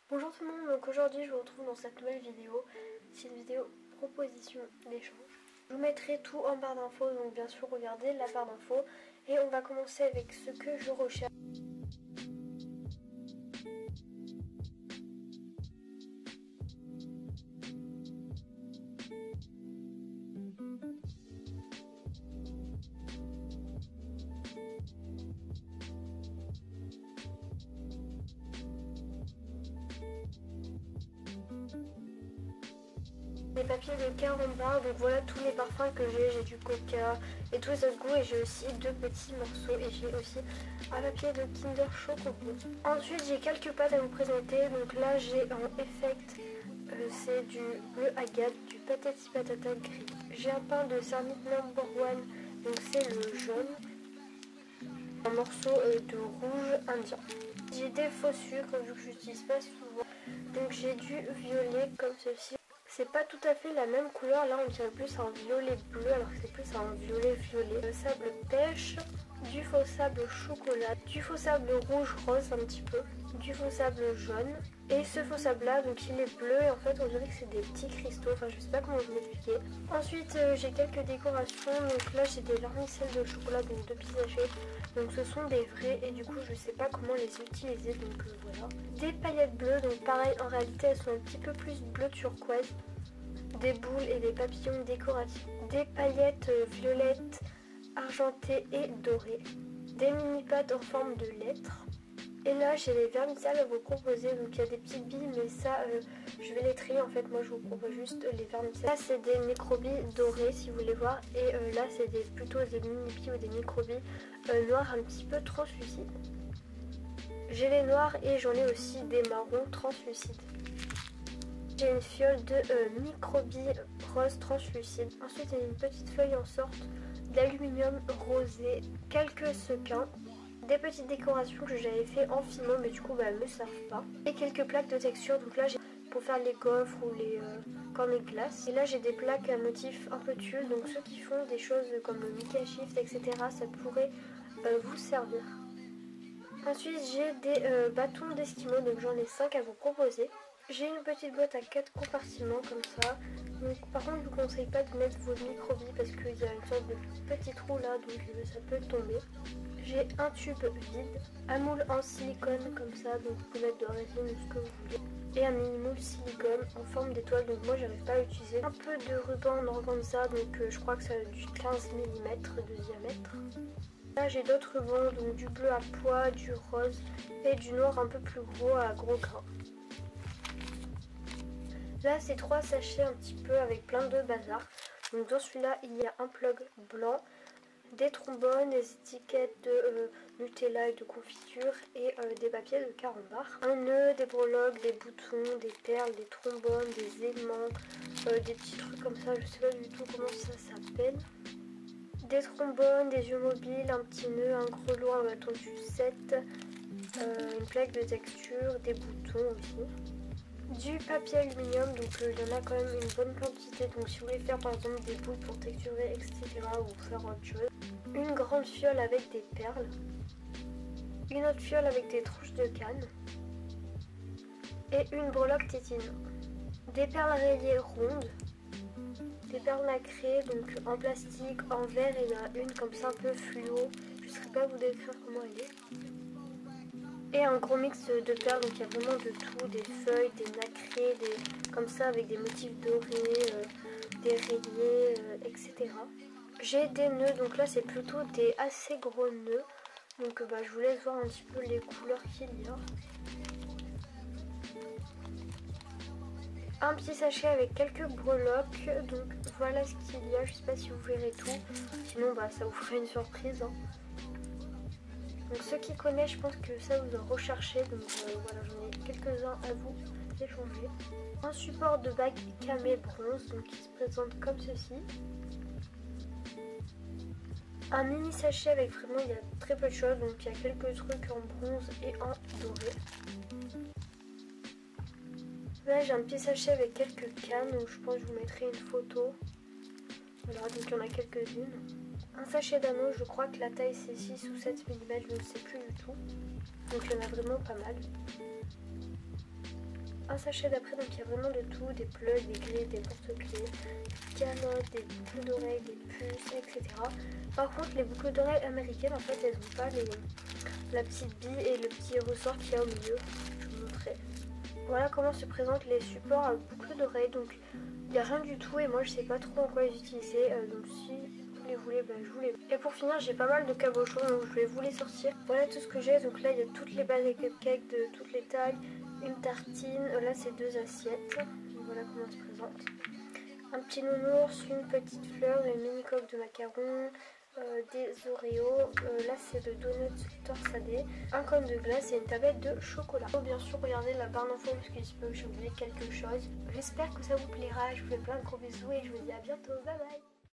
Bonjour tout le monde, donc aujourd'hui je vous retrouve dans cette nouvelle vidéo. C'est une vidéo proposition d'échange. Je vous mettrai tout en barre d'infos, donc bien sûr regardez la barre d'infos. Et on va commencer avec ce que je recherche. Des papiers de carambar, donc voilà tous les parfums que j'ai du coca et tous les autres goûts, et j'ai aussi deux petits morceaux et j'ai aussi un papier de Kinder Choco. Ensuite j'ai quelques pâtes à vous présenter, donc là j'ai un Effect, c'est du bleu agate, du patati patata gris. J'ai un pain de Cernit Number One, donc c'est le jaune, un morceau de rouge indien. J'ai des faux sucres vu que je n'utilise pas souvent, donc j'ai du violet comme ceci. C'est pas tout à fait la même couleur, là on dirait plus un violet bleu alors que c'est plus un violet. Le sable pêche, du faux sable chocolat, du faux sable rouge rose un petit peu, du faux sable jaune. Et ce faux sable là, donc il est bleu et en fait on dirait que c'est des petits cristaux, enfin je sais pas comment vous l'expliquer. Ensuite j'ai quelques décorations, donc là j'ai des vermicelles de chocolat, donc 2 petits sachets. Donc ce sont des vrais et du coup je sais pas comment les utiliser, donc voilà. Des paillettes bleues, donc pareil en réalité elles sont un petit peu plus bleu turquoise. Des boules et des papillons décoratifs. Des paillettes violettes, argentées et dorées. Des mini pâtes en forme de lettres. Et là j'ai les vermicelles à vous proposer, donc il y a des petites billes mais ça je vais les trier en fait, moi je vous propose juste les vermicelles. Là c'est des microbilles dorées si vous voulez voir, et là c'est plutôt des mini billes ou des microbilles noires un petit peu translucides. J'ai les noirs et j'en ai aussi des marrons translucides. J'ai une fiole de microbilles rose translucide. Ensuite il y a une petite feuille en sorte d'aluminium rosé, quelques sequins, des petites décorations que j'avais fait en fimo mais du coup elles ne me servent pas, et quelques plaques de texture, donc là j'ai pour faire les coffres ou les cornets de glace. Et là j'ai des plaques à motifs un peu tulle, donc ceux qui font des choses comme le Mickey Shift etc, ça pourrait vous servir. Ensuite j'ai des bâtons d'esquimaux, donc j'en ai 5 à vous proposer. J'ai une petite boîte à 4 compartiments comme ça. Donc, par contre je vous conseille pas de mettre vos microbilles parce qu'il y a une sorte de petit trou là, donc ça peut tomber. J'ai un tube vide, un moule en silicone comme ça, donc vous pouvez mettre de résine ou ce que vous voulez. Et un mini moule silicone en forme d'étoile, donc moi j'arrive pas à l'utiliser. Un peu de ruban en organza, donc je crois que ça a du 15 mm de diamètre. Là j'ai d'autres rubans, donc du bleu à pois, du rose et du noir un peu plus gros à gros grains. Là c'est 3 sachets un petit peu avec plein de bazar. Donc dans celui-là il y a un plug blanc, des trombones, des étiquettes de Nutella et de confiture et des papiers de carambar. Un nœud, des breloques, des boutons, des perles, des trombones, des aimants, des petits trucs comme ça, je sais pas du tout comment ça s'appelle. Des trombones, des yeux mobiles, un petit nœud, un grelot, un bâton de sucette, une plaque de texture, des boutons aussi. Du papier aluminium, donc il y en a quand même une bonne quantité, donc si vous voulez faire par exemple des boules pour texturer etc ou faire autre chose. Une grande fiole avec des perles, une autre fiole avec des tranches de canne et une breloque tétine. Des perles rayées rondes, des perles nacrées donc en plastique, en verre, et il y en a une comme ça un peu fluo, je ne saurais pas vous décrire comment elle est. Et un gros mix de perles, donc il y a vraiment de tout, des feuilles, des nacrés, comme ça avec des motifs dorés, des rayés, etc. J'ai des nœuds, donc là c'est plutôt des assez gros nœuds, donc je vous laisse voir un petit peu les couleurs qu'il y a. Un petit sachet avec quelques breloques, donc voilà ce qu'il y a, je sais pas si vous verrez tout, sinon ça vous fera une surprise. Donc ceux qui connaissent, je pense que ça vous en recherchez, donc voilà, j'en ai quelques-uns à vous échanger. Un support de bague camé bronze, donc qui se présente comme ceci. Un mini sachet avec vraiment, il y a très peu de choses, donc il y a quelques trucs en bronze et en doré. Là j'ai un petit sachet avec quelques cannes, donc je pense que je vous mettrai une photo. Voilà, donc il y en a quelques-unes. Un sachet d'anneaux, je crois que la taille c'est 6 ou 7 mm, je ne sais plus du tout. Donc il y en a vraiment pas mal. un sachet d'après, donc il y a vraiment de tout, des plugs, des grilles, des porte-clés, des calottes, des boucles d'oreilles, des puces, etc. Par contre les boucles d'oreilles américaines en fait elles n'ont pas la petite bille et le petit ressort qu'il y a au milieu. Je vous montrerai. Voilà comment se présentent les supports à boucles d'oreilles. Donc il n'y a rien du tout et moi je sais pas trop en quoi les utiliser. Donc si vous les voulez, je vous les... Et pour finir j'ai pas mal de cabochons donc je vais vous les sortir. Voilà tout ce que j'ai. Donc là il y a toutes les bases des cupcakes de toutes les tailles. Une tartine, là c'est 2 assiettes. Voilà comment elles se présentent. Un petit nounours, une petite fleur, une mini coque de macarons, des Oreos, là c'est de donuts torsadés, un cône de glace et une tablette de chocolat. Bien sûr regardez la barre d'infos parce qu'il se peut que j'ai oublié quelque chose. J'espère que ça vous plaira, je vous fais plein de gros bisous et je vous dis à bientôt, bye bye.